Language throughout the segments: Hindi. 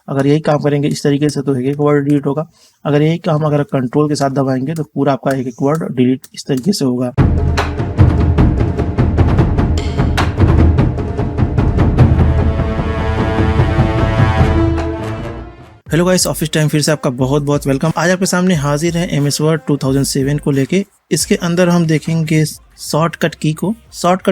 अगर यही काम करेंगे इस तरीके से तो एक एक वर्ड डिलीट होगा। अगर यही काम अगर कंट्रोल के साथ दबाएंगे तो पूरा आपका एक एक वर्ड डिलीट इस तरीके से होगा। हेलो गाइस, ऑफिस टाइम फिर से आपका बहुत बहुत वेलकम। आज आपके सामने हाजिर है एमएस वर्ड 2007 को लेके। इसके अंदर हम देखेंगे शॉर्टकट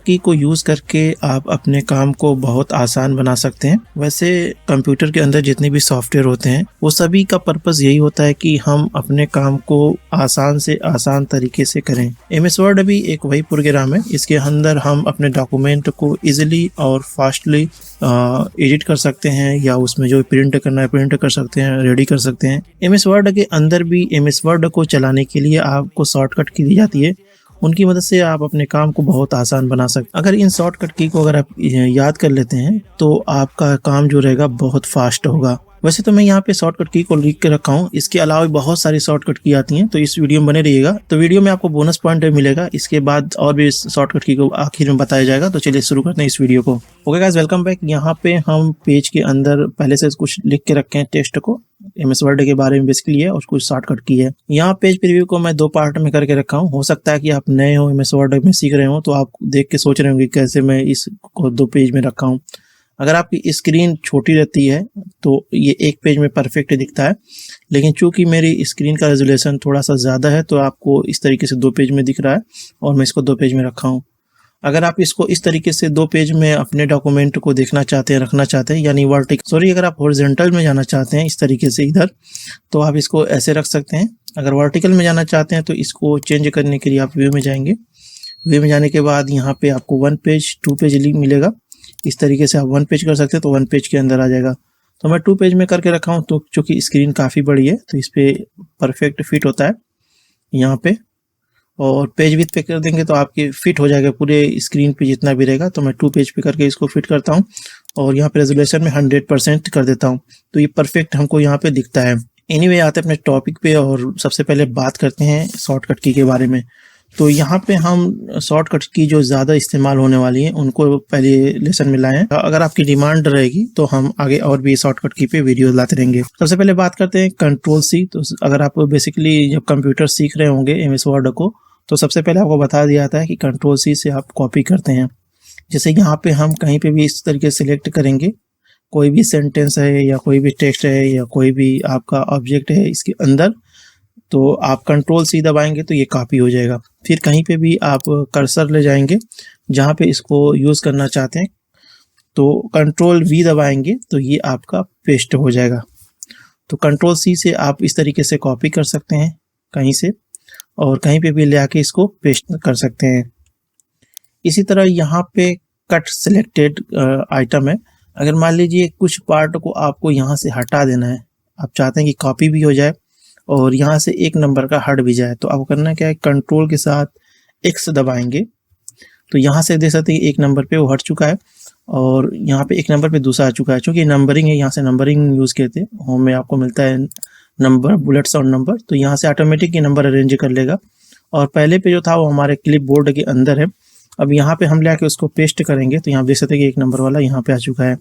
की को यूज करके आप अपने काम को बहुत आसान बना सकते हैं। वैसे कंप्यूटर के अंदर जितने भी सॉफ्टवेयर होते हैं वो सभी का पर्पस यही होता है कि हम अपने काम को आसान से आसान तरीके से करें। एमएस वर्ड भी एक वही प्रोग्राम है। इसके अंदर हम अपने डॉक्यूमेंट को इजीली और फास्टली एडिट कर सकते हैं, या उसमें जो प्रिंट करना है प्रिंट कर सकते हैं, रेडी कर सकते हैं। एमएस वर्ड के अंदर भी एमएस वर्ड को चलाने के लिए आपको शॉर्टकट की दी जाती है। उनकी मदद से आप अपने काम को बहुत आसान बना सकते हैं। अगर इन शॉर्टकट की को अगर आप याद कर लेते हैं तो आपका काम जो रहेगा बहुत फास्ट होगा। वैसे तो मैं यहाँ पे शॉर्टकट की को लिख के रखा हूँ। इसके अलावा भी बहुत सारी शॉर्टकट की आती हैं, तो इस वीडियो में बने रहिएगा। तो वीडियो में आपको बोनस पॉइंट मिलेगा। इसके बाद और भी शॉर्टकट की को आखिर में बताया जाएगा। तो चलिए शुरू करते हैं इस वीडियो को। Okay guys, welcome back. यहाँ पे हम पेज के अंदर पहले से कुछ लिख के रखे हैं टेक्स्ट को। एमएस वर्ड के बारे में बेसिकली है और कुछ शॉर्टकट की है। यहाँ पेज प्रीव्यू को मैं 2 पार्ट में करके रखा हूँ। हो सकता है कि आप नए हो एमएस वर्ड में सीख रहे हो तो आप देख के सोच रहे होंगे कैसे मैं इसको 2 पेज में रखा हूँ। अगर आपकी स्क्रीन छोटी रहती है तो ये एक पेज में परफेक्ट दिखता है, लेकिन चूंकि मेरी स्क्रीन का रेजोल्यूशन थोड़ा सा ज़्यादा है तो आपको इस तरीके से 2 पेज में दिख रहा है और मैं इसको 2 पेज में रखा हूँ। अगर आप इसको इस तरीके से 2 पेज में अपने डॉक्यूमेंट को देखना चाहते हैं, रखना चाहते हैं, यानी अगर आप हॉरिजॉन्टल में जाना चाहते हैं इस तरीके से इधर, तो आप इसको ऐसे रख सकते हैं। अगर वर्टिकल में जाना चाहते हैं तो इसको चेंज करने के लिए आप व्यू में जाएंगे। व्यू में जाने के बाद यहाँ पे आपको 1 पेज 2 पेज मिलेगा। इस तरीके से आप 1 पेज कर सकते हैं तो 1 पेज के अंदर आ जाएगा। तो मैं 2 पेज में करके रखा हूँ तो चूंकि स्क्रीन काफ़ी बड़ी है तो इस पे परफेक्ट फिट होता है यहाँ पे। और पेज विड्थ पे कर देंगे तो आपके फिट हो जाएगा पूरे स्क्रीन पे जितना भी रहेगा। तो मैं 2 पेज पे करके इसको फिट करता हूँ और यहाँ पे रेजोल्यूशन में 100% कर देता हूँ तो ये परफेक्ट हमको यहाँ पे दिखता है। एनीवे आते हैं अपने टॉपिक पे और सबसे पहले बात करते हैं शॉर्टकट की के बारे में। तो यहाँ पे हम शॉर्टकट की जो ज़्यादा इस्तेमाल होने वाली हैं उनको पहले लेसन में लाएं। अगर आपकी डिमांड रहेगी तो हम आगे और भी शॉर्टकट की पे वीडियो लाते रहेंगे। सबसे पहले बात करते हैं Ctrl+C। तो अगर आप बेसिकली जब कंप्यूटर सीख रहे होंगे एमएस वर्ड को तो सबसे पहले आपको बता दिया जाता है कि Ctrl+C से आप कॉपी करते हैं। जैसे यहाँ पे हम कहीं पे भी इस तरीके से सिलेक्ट करेंगे, कोई भी सेंटेंस है या कोई भी टेक्स्ट है या कोई भी आपका ऑब्जेक्ट है इसके अंदर, तो आप Ctrl+C दबाएंगे तो ये कॉपी हो जाएगा। फिर कहीं पे भी आप कर्सर ले जाएंगे जहाँ पे इसको यूज़ करना चाहते हैं तो Ctrl+V दबाएंगे तो ये आपका पेस्ट हो जाएगा। तो Ctrl+C से आप इस तरीके से कॉपी कर सकते हैं कहीं से और कहीं पे भी ले आके इसको पेस्ट कर सकते हैं। इसी तरह यहाँ पे कट सिलेक्टेड आइटम है। अगर मान लीजिए कुछ पार्ट को आपको यहाँ से हटा देना है, आप चाहते हैं कि कॉपी भी हो जाए और यहाँ से 1 नंबर का हट भी जाए, तो आपको करना क्या है, कंट्रोल के साथ X दबाएंगे तो यहाँ से देख सकते हैं 1 नंबर पे वो हट चुका है और यहाँ पे 1 नंबर पे दूसरा आ चुका है। चूँकि नंबरिंग है, यहाँ से नंबरिंग यूज़ किए थे, होम में आपको मिलता है नंबर, बुलेट्स और नंबर, तो यहाँ से ऑटोमेटिक ये नंबर अरेंज कर लेगा। और पहले पे जो था वो हमारे क्लिप बोर्ड के अंदर है। अब यहाँ पे हम ले आके उसको पेस्ट करेंगे तो यहाँ देख सकते हैं कि 1 नंबर वाला यहाँ पे आ चुका है।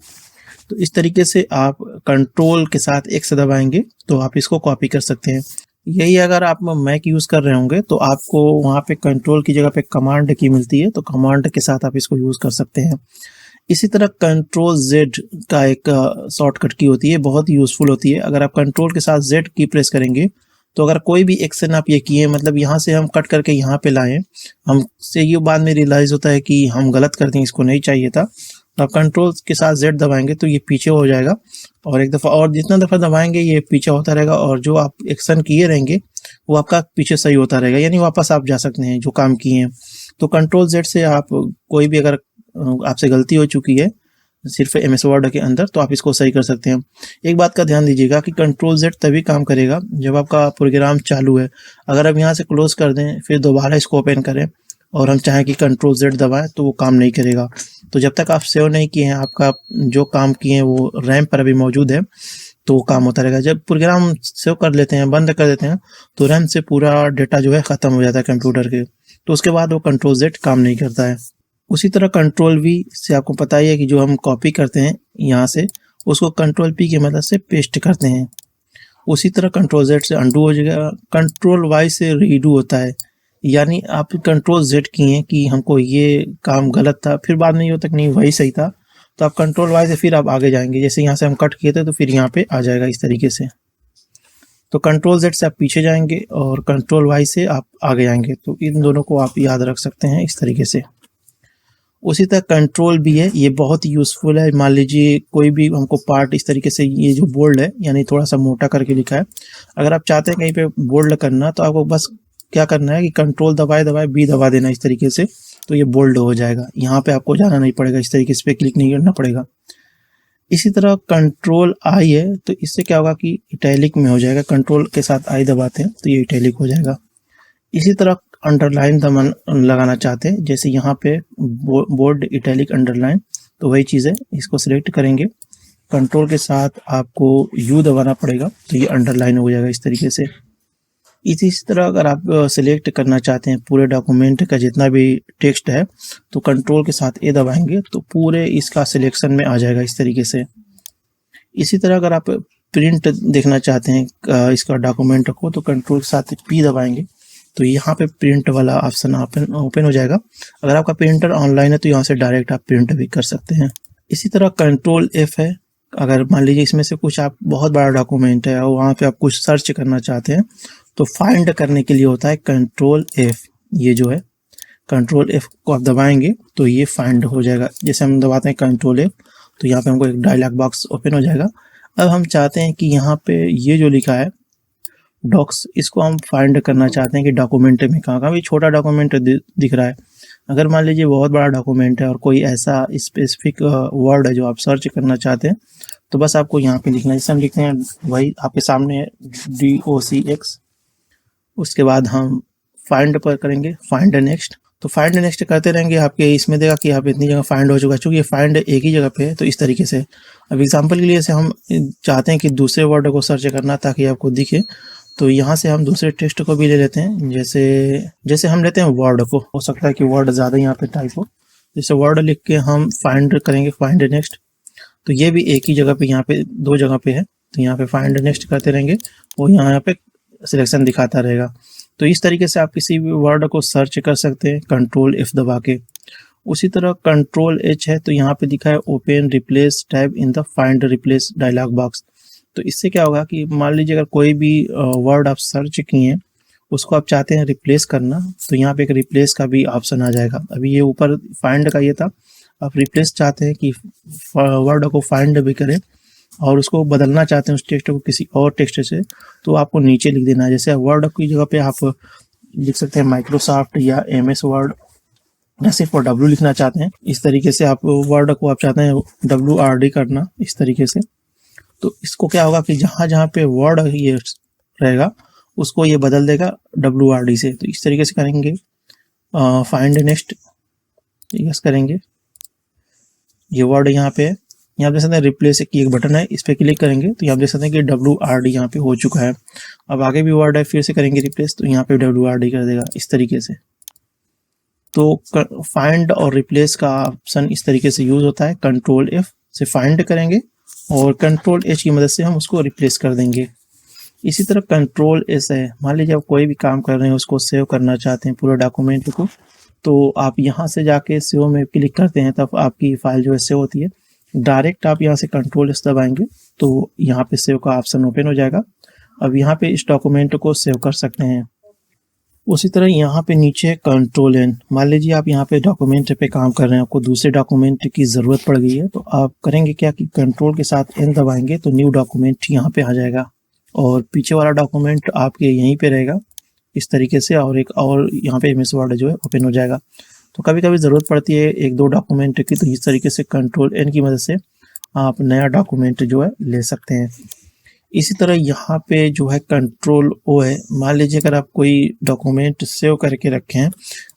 तो इस तरीके से आप कंट्रोल के साथ X दबाएंगे तो आप इसको कॉपी कर सकते हैं। यही अगर आप मैक यूज़ कर रहे होंगे तो आपको वहाँ पे कंट्रोल की जगह पे कमांड की मिलती है, तो कमांड के साथ आप इसको यूज़ कर सकते हैं। इसी तरह Ctrl+Z का एक शॉर्टकट की होती है, बहुत यूज़फुल होती है। अगर आप कंट्रोल के साथ Z की प्रेस करेंगे तो अगर कोई भी एक्शन आप ये किए, मतलब यहाँ से हम कट करके यहाँ पे लाएं, हमसे ये बाद में रियलाइज़ होता है कि हम गलत कर दें, इसको नहीं चाहिए था, तो आप कंट्रोल के साथ Z दबाएंगे तो ये पीछे हो जाएगा और एक दफ़ा और जितना दफ़ा दबाएंगे ये पीछे होता रहेगा और जो आप एक्शन किए रहेंगे वो आपका पीछे सही होता रहेगा, यानी वापस आप जा सकते हैं जो काम किए हैं। तो Ctrl+Z से आप कोई भी अगर आपसे गलती हो चुकी है सिर्फ एमएस वर्ड के अंदर तो आप इसको सही कर सकते हैं। एक बात का ध्यान दीजिएगा कि Ctrl+Z तभी काम करेगा जब आपका प्रोग्राम चालू है। अगर आप यहाँ से क्लोज कर दें फिर दोबारा इसको ओपन करें और हम चाहें कि Ctrl+Z दबाएं तो वो काम नहीं करेगा। तो जब तक आप सेव नहीं किए हैं, आपका जो काम किए हैं वो रैम पर अभी मौजूद है तो वो काम होता रहेगा। जब प्रोग्राम सेव कर लेते हैं, बंद कर देते हैं, तो रैम से पूरा डेटा जो है ख़त्म हो जाता है कंप्यूटर के, तो उसके बाद वो Ctrl+Z काम नहीं करता है। उसी तरह Ctrl+V से आपको पता ही है कि जो हम कॉपी करते हैं यहाँ से उसको कंट्रोल पी की मदद से पेस्ट करते हैं। उसी तरह कंट्रोल जेड से अंडू हो जाएगा, कंट्रोल वाई से रीडू होता है, यानी आप कंट्रोल जेड किए कि हमको ये काम गलत था, फिर बाद में ये होता कि नहीं वही सही था, तो आप कंट्रोल वाई से फिर आप आगे जाएंगे। जैसे यहाँ से हम कट किए थे तो फिर यहाँ पे आ जाएगा इस तरीके से। तो कंट्रोल जेड से आप पीछे जाएंगे और कंट्रोल वाई से आप आगे आएंगे। तो इन दोनों को आप याद रख सकते हैं इस तरीके से। उसी तरह कंट्रोल भी है, ये बहुत यूज़फुल है। मान लीजिए कोई भी हमको पार्ट इस तरीके से, ये जो बोल्ड है यानी थोड़ा सा मोटा करके लिखा है, अगर आप चाहते हैं कहीं पे बोल्ड करना तो आपको बस क्या करना है कि कंट्रोल दबाए दबाए बी दबा देना इस तरीके से, तो ये बोल्ड हो जाएगा। यहाँ पे आपको जाना नहीं पड़ेगा, इस तरीके से पे क्लिक नहीं करना पड़ेगा। इसी तरह कंट्रोल आई है, तो इससे क्या होगा कि इटैलिक में हो जाएगा। कंट्रोल के साथ आई दबाते हैं तो ये इटैलिक हो जाएगा। इसी तरह अंडरलाइन दबाना लगाना चाहते हैं, जैसे यहाँ पे बोल्ड इटैलिक अंडरलाइन, तो वही चीज़ है। इसको सिलेक्ट करेंगे, कंट्रोल के साथ आपको यू दबाना पड़ेगा तो ये अंडरलाइन हो जाएगा इस तरीके से। इसी तरह अगर आप सिलेक्ट करना चाहते हैं पूरे डॉक्यूमेंट का जितना भी टेक्स्ट है, तो कंट्रोल के साथ ए दबाएंगे तो पूरे इसका सिलेक्शन में आ जाएगा इस तरीके से। इसी तरह अगर आप प्रिंट देखना चाहते हैं इसका डॉक्यूमेंट को, तो कंट्रोल के साथ पी दबाएंगे तो यहाँ पे प्रिंट वाला ऑप्शन ओपन हो जाएगा। अगर आपका प्रिंटर ऑनलाइन है तो यहाँ से डायरेक्ट आप प्रिंट भी कर सकते हैं। इसी तरह कंट्रोल एफ है, अगर मान लीजिए इसमें से कुछ आप बहुत बड़ा डॉक्यूमेंट है और वहाँ पे आप कुछ सर्च करना चाहते हैं, तो फाइंड करने के लिए होता है कंट्रोल एफ। ये जो है कंट्रोल एफ को आप दबाएंगे तो ये फाइंड हो जाएगा। जैसे हम दबाते हैं कंट्रोल एफ तो यहाँ पे हमको एक डायलॉग बॉक्स ओपन हो जाएगा। अब हम चाहते हैं कि यहाँ पे ये जो लिखा है डॉक्स, इसको हम फाइंड करना चाहते हैं कि डॉक्यूमेंट में कहाँ कहाँ भी छोटा डॉक्यूमेंट दिख रहा है। अगर मान लीजिए बहुत बड़ा डॉक्यूमेंट है और कोई ऐसा स्पेसिफिक वर्ड है जो आप सर्च करना चाहते हैं, तो बस आपको यहाँ पे लिखना है। जैसे हम लिखते हैं वही आपके सामने है DOCX, उसके बाद हम फाइंड पर करेंगे, फाइंड नेक्स्ट। तो फाइंड नेक्स्ट करते रहेंगे, आपके इसमें देगा कि आप इतनी जगह फाइंड हो चुका है। चूँकि ये फाइंड एक ही जगह पे है तो इस तरीके से। अब एग्जांपल के लिए जैसे हम चाहते हैं कि दूसरे वर्ड को सर्च करना ताकि आपको दिखे, तो यहाँ से हम दूसरे टेक्स्ट को भी ले लेते हैं। जैसे हम लेते हैं वर्ड को, हो सकता है कि वर्ड ज़्यादा यहाँ पे टाइप हो, जैसे वर्ड लिख के हम फाइंड करेंगे, फाइंड नेक्स्ट। तो ये भी एक ही जगह पे, यहाँ पे दो जगह पे है, तो यहाँ पे फाइंड नेक्स्ट करते रहेंगे और यहाँ पे सिलेक्शन दिखाता रहेगा। तो इस तरीके से आप किसी भी वर्ड को सर्च कर सकते हैं कंट्रोल एफ दबा के। उसी तरह कंट्रोल एच है, तो यहाँ पे दिखा है open replace tab in the find replace dialog box. तो इससे क्या होगा कि मान लीजिए अगर कोई भी वर्ड आप सर्च किए हैं उसको आप चाहते हैं रिप्लेस करना, तो यहाँ पे एक रिप्लेस का भी ऑप्शन आ जाएगा। अभी ये ऊपर फाइंड का ये था, आप रिप्लेस चाहते हैं कि वर्ड को फाइंड भी करें और उसको बदलना चाहते हैं उस टेक्स्ट को किसी और टेक्स्ट से, तो आपको नीचे लिख देना है। जैसे वर्ड की जगह पे आप लिख सकते हैं माइक्रोसॉफ्ट या MS वर्ड, या सिर्फ W लिखना चाहते हैं, इस तरीके से आप वर्ड को आप चाहते हैं WRD करना इस तरीके से। तो इसको क्या होगा कि जहाँ जहाँ पे वर्ड ये रहेगा उसको ये बदल देगा WRD से। तो इस तरीके से करेंगे, फाइंड नेक्स्ट यस करेंगे, ये वर्ड यहाँ पे है, यहाँ देख सकते हैं रिप्लेस की एक बटन है, इस पर क्लिक करेंगे तो यहाँ देख सकते हैं कि WRD यहाँ पे हो चुका है। अब आगे भी वर्ड है, फिर से करेंगे रिप्लेस तो यहाँ पे WRD कर देगा इस तरीके से। तो फाइंड और रिप्लेस का ऑप्शन इस तरीके से यूज होता है। कंट्रोल F से फाइंड करेंगे और कंट्रोल H की मदद से हम उसको रिप्लेस कर देंगे। इसी तरह कंट्रोल S है, मान लीजिए आप कोई भी काम कर रहे हैं उसको सेव करना चाहते हैं पूरे डॉक्यूमेंट को, तो आप यहाँ से जाके सेव में क्लिक करते हैं तब आपकी फाइल जो है सेव होती है। डायरेक्ट आप यहाँ से कंट्रोल S दबाएंगे तो यहाँ पे सेव का ऑप्शन ओपन हो जाएगा। अब यहाँ पे इस डॉक्यूमेंट को सेव कर सकते हैं। उसी तरह यहाँ पे नीचे कंट्रोल N, मान लीजिए आप यहाँ पे डॉक्यूमेंट पे काम कर रहे हैं, आपको दूसरे डॉक्यूमेंट की ज़रूरत पड़ गई है, तो आप करेंगे क्या कि कंट्रोल के साथ N दबाएंगे तो न्यू डॉक्यूमेंट यहाँ पे आ जाएगा और पीछे वाला डॉक्यूमेंट आपके यहीं पे रहेगा इस तरीके से, और एक और यहाँ पे MS वर्ड जो है ओपन हो जाएगा। तो कभी कभी ज़रूरत पड़ती है एक दो डॉक्यूमेंट की, तो इस तरीके से कंट्रोल N की मदद से आप नया डॉक्यूमेंट जो है ले सकते हैं। इसी तरह यहाँ पे जो है कंट्रोल O है, मान लीजिए अगर आप कोई डॉक्यूमेंट सेव करके रखे हैं,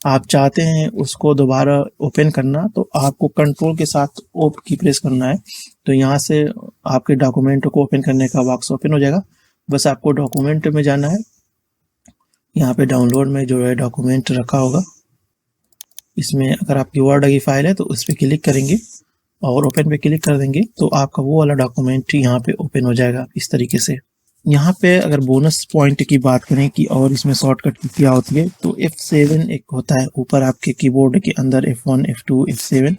आप चाहते हैं उसको दोबारा ओपन करना, तो आपको कंट्रोल के साथ O की प्रेस करना है, तो यहाँ से आपके डॉक्यूमेंट को ओपन करने का बॉक्स ओपन हो जाएगा। बस आपको डॉक्यूमेंट में जाना है, यहाँ पे डाउनलोड में जो है डॉक्यूमेंट रखा होगा, इसमें अगर आपकी वर्ड की फाइल है तो उस पर क्लिक करेंगे और ओपन पे क्लिक कर देंगे तो आपका वो वाला डॉक्यूमेंट यहाँ पे ओपन हो जाएगा इस तरीके से। यहाँ पे अगर बोनस पॉइंट की बात करें कि और इसमें शॉर्टकट की क्या होती है, तो F7 एक होता है ऊपर आपके कीबोर्ड के अंदर, F1 F2 F7।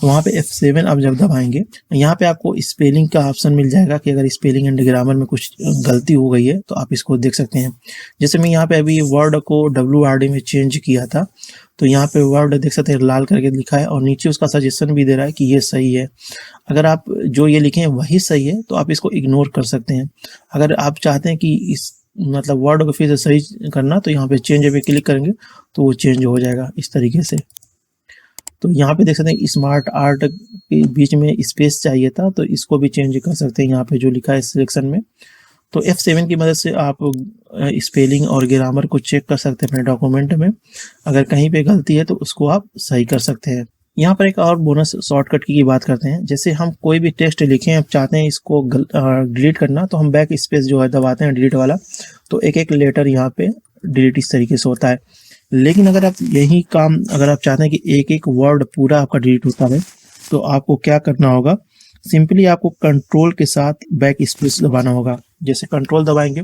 तो वहाँ पे F7 आप जब दबाएंगे, यहाँ पे आपको स्पेलिंग का ऑप्शन मिल जाएगा कि अगर स्पेलिंग एंड ग्रामर में कुछ गलती हो गई है तो आप इसको देख सकते हैं। जैसे मैं यहाँ पे अभी वर्ड को WRD में चेंज किया था, तो यहाँ पे वर्ड देख सकते हैं लाल करके लिखा है और नीचे उसका सजेशन भी दे रहा है कि ये सही है। अगर आप जो ये लिखे हैं वही सही है तो आप इसको इग्नोर कर सकते हैं। अगर आप चाहते हैं कि इस मतलब वर्ड को फिर से सही करना, तो यहाँ पे चेंज पे क्लिक करेंगे तो वो चेंज हो जाएगा इस तरीके से। तो यहाँ पे देख सकते हैं स्मार्ट आर्ट के बीच में स्पेस चाहिए था, तो इसको भी चेंज कर सकते हैं यहाँ पे जो लिखा है सिलेक्शन में। तो F7 की मदद से आप स्पेलिंग और ग्रामर को चेक कर सकते हैं अपने डॉक्यूमेंट में। अगर कहीं पे गलती है तो उसको आप सही कर सकते हैं। यहाँ पर एक और बोनस शॉर्टकट की बात करते हैं। जैसे हम कोई भी टेक्स्ट लिखें, आप चाहते हैं इसको डिलीट करना, तो हम बैक स्पेस जो है दबाते हैं डिलीट वाला, तो एक एक लेटर यहाँ पे डिलीट इस तरीके से होता है। लेकिन अगर आप यही काम अगर आप चाहते हैं कि एक एक वर्ड पूरा आपका डिलीट होता है, तो आपको क्या करना होगा, सिंपली आपको कंट्रोल के साथ बैक स्पेस दबाना होगा। जैसे कंट्रोल दबाएंगे,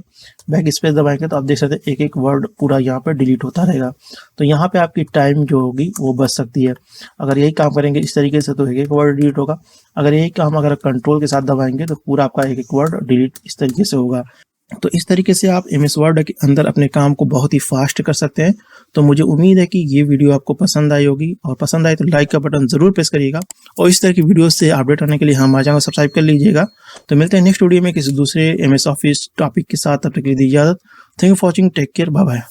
बैक स्पेस दबाएंगे, तो आप देख सकते हैं एक एक वर्ड पूरा यहाँ पे डिलीट होता रहेगा। तो यहाँ पे आपकी टाइम जो होगी वो बच सकती है। अगर यही काम करेंगे इस तरीके से तो एक एक वर्ड डिलीट होगा। अगर यही काम अगर कंट्रोल के साथ दबाएंगे तो पूरा आपका एक एक वर्ड डिलीट इस तरीके से होगा। तो इस तरीके से आप MS वर्ड के अंदर अपने काम को बहुत ही फास्ट कर सकते हैं। तो मुझे उम्मीद है कि ये वीडियो आपको पसंद आई होगी, और पसंद आए तो लाइक का बटन जरूर प्रेस करिएगा, और इस तरह की वीडियो से अपडेट आने के लिए हमारे चैनल को सब्सक्राइब कर लीजिएगा। तो मिलते हैं नेक्स्ट वीडियो में किसी दूसरे MS ऑफिस टॉपिक के साथ। तब तक के लिए इजाजत। Thank you for watching, take care, bye bye.